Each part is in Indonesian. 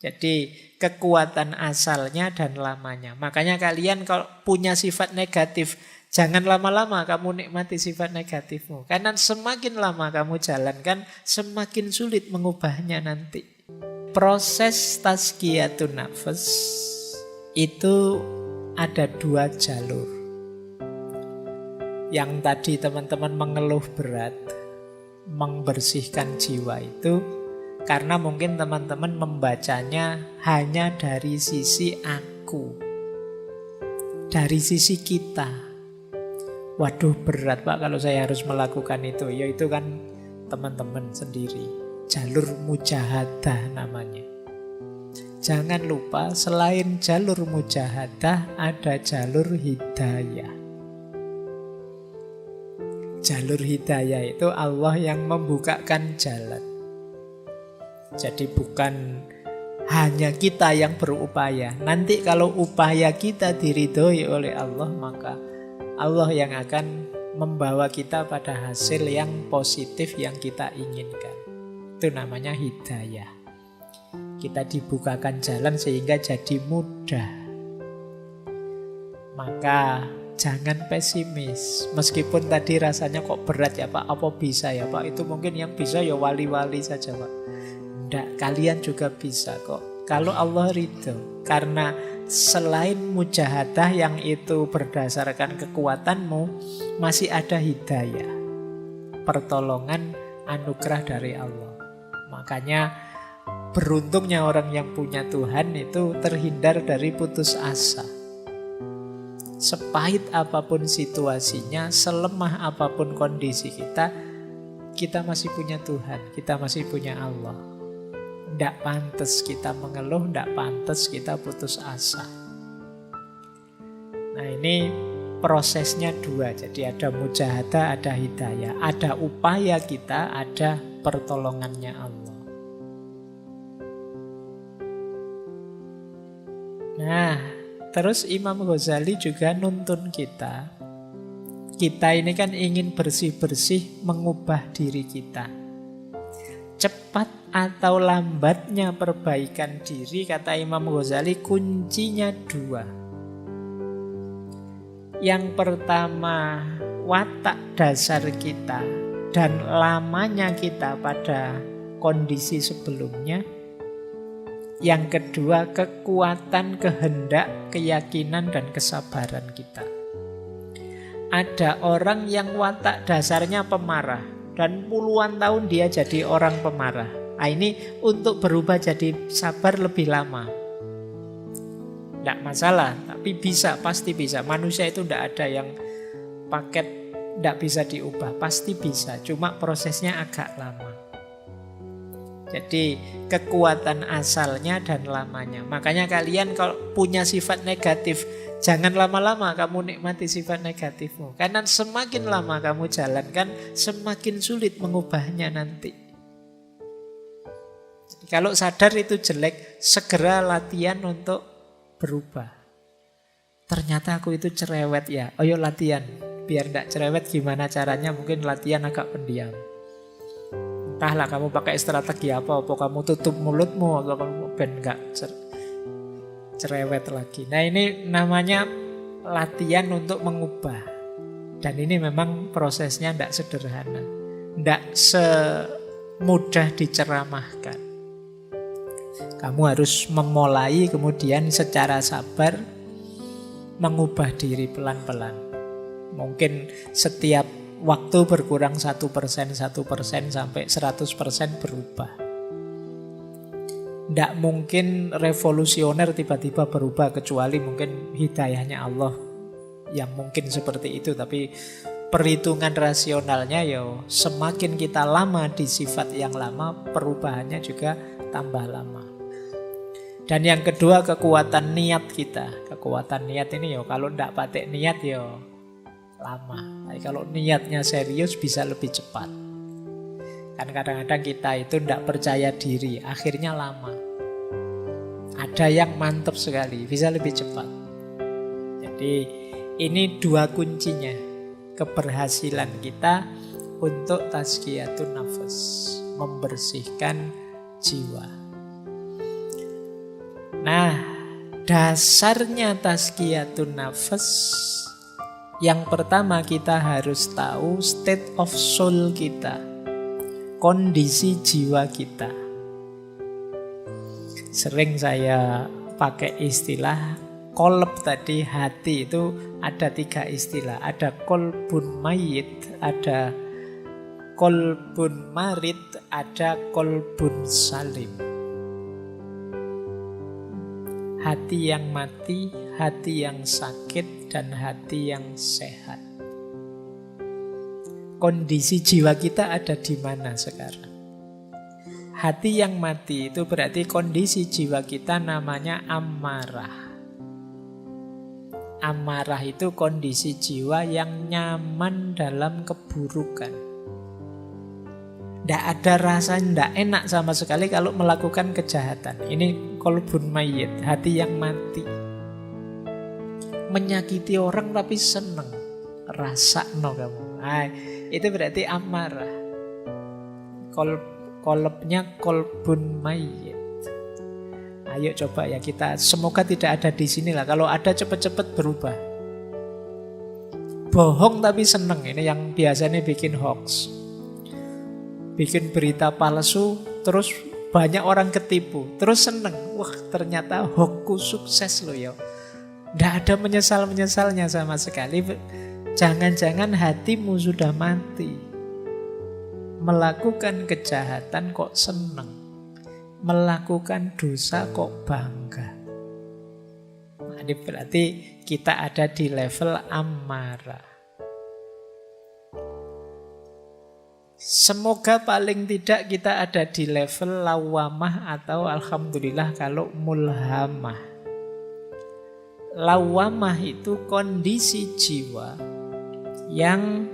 Jadi kekuatan asalnya dan lamanya. Makanya kalian kalau punya sifat negatif, jangan lama-lama kamu nikmati sifat negatifmu. Karena semakin lama kamu jalankan, semakin sulit mengubahnya nanti. Proses tazkiyatun nafas itu ada 2 jalur. Yang tadi teman-teman mengeluh berat, membersihkan jiwa itu karena mungkin teman-teman membacanya hanya dari sisi aku, dari sisi kita. Waduh berat Pak kalau saya harus melakukan itu. Ya itu kan teman-teman sendiri. Jalur mujahadah namanya. Jangan lupa selain jalur mujahadah ada jalur hidayah. Jalur hidayah itu Allah yang membukakan jalan. Jadi bukan hanya kita yang berupaya. Nanti kalau upaya kita diridhoi oleh Allah, maka Allah yang akan membawa kita pada hasil yang positif yang kita inginkan. Itu namanya hidayah. Kita dibukakan jalan sehingga jadi mudah. Maka jangan pesimis. Meskipun tadi rasanya kok berat ya Pak, apa bisa ya Pak? Itu mungkin yang bisa ya wali-wali saja Pak. Tidak, kalian juga bisa kok. Kalau Allah ridho. Karena selain mujahadah yang itu berdasarkan kekuatanmu, masih ada hidayah. Pertolongan, anugerah dari Allah. Makanya beruntungnya orang yang punya Tuhan itu terhindar dari putus asa. Sepahit apapun situasinya, selemah apapun kondisi kita masih punya Tuhan, kita masih punya Allah. Tidak pantas kita mengeluh, tidak pantas kita putus asa. Nah ini prosesnya 2. Jadi ada mujahadah, ada hidayah. Ada upaya kita, ada pertolongannya Allah. Nah, terus Imam Ghazali juga nuntun kita. Kita ini kan ingin bersih-bersih mengubah diri kita. Cepat atau lambatnya perbaikan diri, kata Imam Ghazali, kuncinya 2. Yang pertama, watak dasar kita dan lamanya kita pada kondisi sebelumnya. Yang kedua, kekuatan, kehendak, keyakinan, dan kesabaran kita. Ada orang yang watak dasarnya pemarah, dan puluhan tahun dia jadi orang pemarah. Nah, ini untuk berubah jadi sabar lebih lama. Tidak masalah, tapi bisa, pasti bisa. Manusia itu tidak ada yang paket tidak bisa diubah, pasti bisa. Cuma prosesnya agak lama. Jadi kekuatan asalnya dan lamanya. Makanya kalian kalau punya sifat negatif, jangan lama-lama kamu nikmati sifat negatifmu. Karena semakin lama kamu jalankan, semakin sulit mengubahnya nanti. Jadi, kalau sadar itu jelek, segera latihan untuk berubah. Ternyata aku itu cerewet ya. Ayo latihan. Biar tidak cerewet gimana caranya? Mungkin latihan agak pendiam. Entahlah kamu pakai strategi apa kamu tutup mulutmu, atau kamu ben enggak cerewet lagi. Nah ini namanya latihan untuk mengubah. Dan ini memang prosesnya tidak sederhana. Tidak semudah diceramahkan. Kamu harus memulai kemudian secara sabar mengubah diri pelan-pelan. Mungkin setiap waktu berkurang 1%, 1% sampai 100% berubah. Tidak mungkin revolusioner tiba-tiba berubah, kecuali mungkin hidayahnya Allah yang mungkin seperti itu. Tapi perhitungan rasionalnya ya semakin kita lama di sifat yang lama, perubahannya juga tambah lama. Dan yang kedua, kekuatan niat kita. Kekuatan niat ini ya kalau tidak pakai niat ya lama. Tapi kalau niatnya serius bisa lebih cepat. Kan kadang-kadang kita itu tidak percaya diri, akhirnya lama. Ada yang mantap sekali, bisa lebih cepat. Jadi ini 2 kuncinya keberhasilan kita untuk tazkiyatun nafas, membersihkan jiwa. Nah, dasarnya tazkiyatun nafas, yang pertama kita harus tahu state of soul kita, kondisi jiwa kita. Sering saya pakai istilah kolb tadi, hati itu ada 3 istilah. Ada kolbun mayit, ada kolbun marid, ada kolbun salim. Hati yang mati, hati yang sakit, dan hati yang sehat. Kondisi jiwa kita ada di mana sekarang? Hati yang mati itu berarti kondisi jiwa kita namanya amarah. Amarah itu kondisi jiwa yang nyaman dalam keburukan. Tidak ada rasa tidak enak sama sekali kalau melakukan kejahatan. Ini kolbun mayit, hati yang mati. Menyakiti orang tapi seneng, rasakno kamu. Nah, itu berarti amarah. Kolbnya kolbun mayit. Ayo coba ya kita, semoga tidak ada di sini lah. Kalau ada cepet-cepet berubah. Bohong tapi seneng, ini yang biasanya bikin hoax. Bikin berita palsu, terus banyak orang ketipu, terus seneng. Wah, ternyata hoaxku sukses loh ya. Tidak ada menyesal-menyesalnya sama sekali. Jangan-jangan hatimu sudah mati. Melakukan kejahatan kok seneng. Melakukan dosa kok bangga. Nah, ini berarti kita ada di level amarah. Semoga paling tidak kita ada di level lawamah atau alhamdulillah kalau mulhamah. Lawamah itu kondisi jiwa yang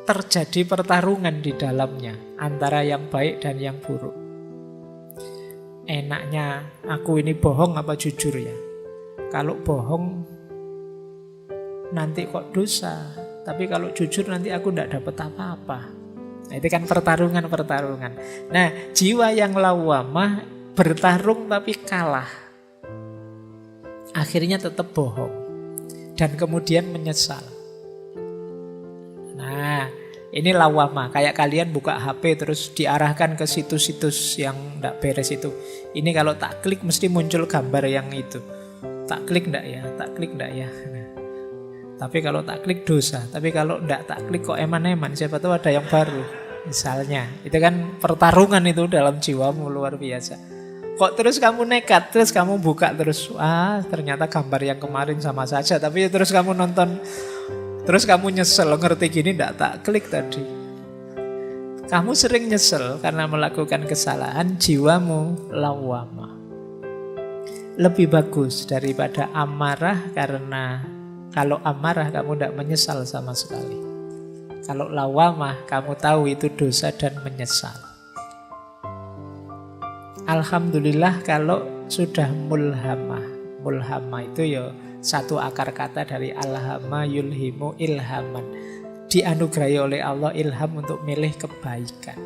terjadi pertarungan di dalamnya antara yang baik dan yang buruk. Enaknya aku ini bohong apa jujur ya? Kalau bohong nanti kok dosa. Tapi kalau jujur nanti aku tidak dapat apa-apa. Nah, itu kan pertarungan-pertarungan. Nah, jiwa yang lawamah bertarung tapi kalah. Akhirnya tetap bohong. Dan kemudian menyesal. Nah, ini lawamah. Kayak kalian buka HP terus diarahkan ke situs-situs yang tidak beres itu. Ini kalau tak klik mesti muncul gambar yang itu. Tak klik enggak ya? Tak klik enggak ya? Nah. Tapi kalau tak klik dosa. Tapi kalau enggak tak klik kok eman-eman. Siapa tahu ada yang baru. Misalnya. Itu kan pertarungan itu dalam jiwamu luar biasa. Kok terus kamu nekat. Terus kamu buka terus. Ternyata gambar yang kemarin sama saja. Tapi terus kamu nonton. Terus kamu nyesel. Ngerti gini enggak tak klik tadi. Kamu sering nyesel karena melakukan kesalahan. Jiwamu lawamah. Lebih bagus daripada amarah karena kalau amarah kamu tidak menyesal sama sekali. Kalau lawamah kamu tahu itu dosa dan menyesal. Alhamdulillah kalau sudah mulhamah. Mulhamah itu ya satu akar kata dari alhama yulhimu ilhaman. Dianugerahi oleh Allah ilham untuk milih kebaikan.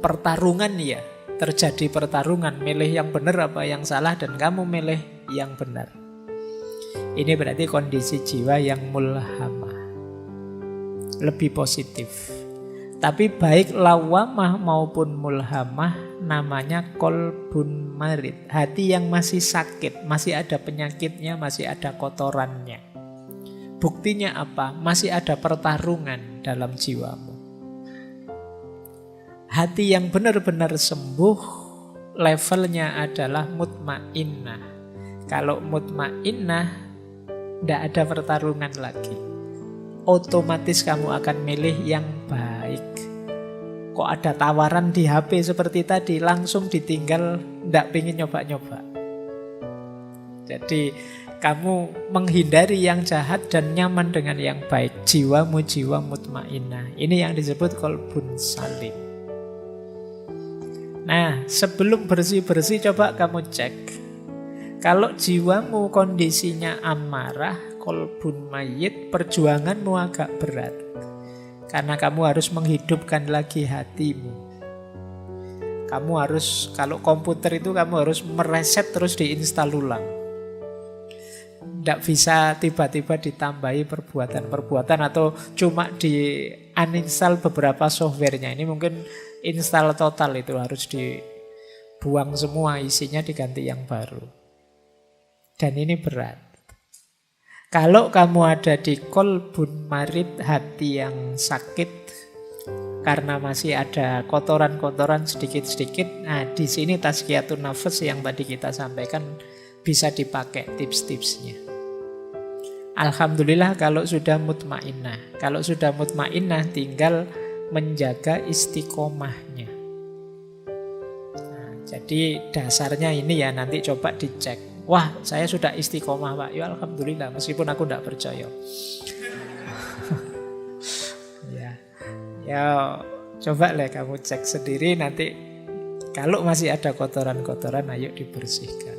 Pertarungan ya, terjadi pertarungan. Milih yang benar apa yang salah dan kamu milih yang benar. Ini berarti kondisi jiwa yang mulhamah. Lebih positif. Tapi baik lawamah maupun mulhamah namanya kolbun marid. Hati yang masih sakit, masih ada penyakitnya, masih ada kotorannya. Buktinya apa? Masih ada pertarungan dalam jiwamu. Hati yang benar-benar sembuh levelnya adalah mutmainnah. Kalau mutmainnah tidak ada pertarungan lagi. Otomatis kamu akan milih yang baik. Kok ada tawaran di HP seperti tadi, langsung ditinggal, tidak pengen nyoba-nyoba. Jadi kamu menghindari yang jahat dan nyaman dengan yang baik. Jiwamu jiwa mutmainnah. Ini yang disebut kolbun salim. Nah, sebelum bersih-bersih coba kamu cek. Kalau jiwamu kondisinya amarah, kolbun mayit, perjuanganmu agak berat. Karena kamu harus menghidupkan lagi hatimu. Kamu harus, kalau komputer itu kamu harus mereset terus diinstal ulang. Tidak bisa tiba-tiba ditambahi perbuatan-perbuatan atau cuma di uninstall beberapa softwarenya. Ini mungkin install total, itu harus dibuang semua, isinya diganti yang baru. Dan ini berat. Kalau kamu ada di kolbun marid, hati yang sakit karena masih ada kotoran-kotoran sedikit-sedikit, nah di sini tazkiyatun nafas yang tadi kita sampaikan bisa dipakai tips-tipsnya. Alhamdulillah kalau sudah mutmainnah. Kalau sudah mutmainnah tinggal menjaga istiqomahnya. Nah, jadi dasarnya ini ya, nanti coba dicek. Wah, saya sudah istiqomah Pak. Ya alhamdulillah, meskipun aku tidak percaya. Ya coba lah kamu cek sendiri nanti. Kalau masih ada kotoran-kotoran, ayo dibersihkan.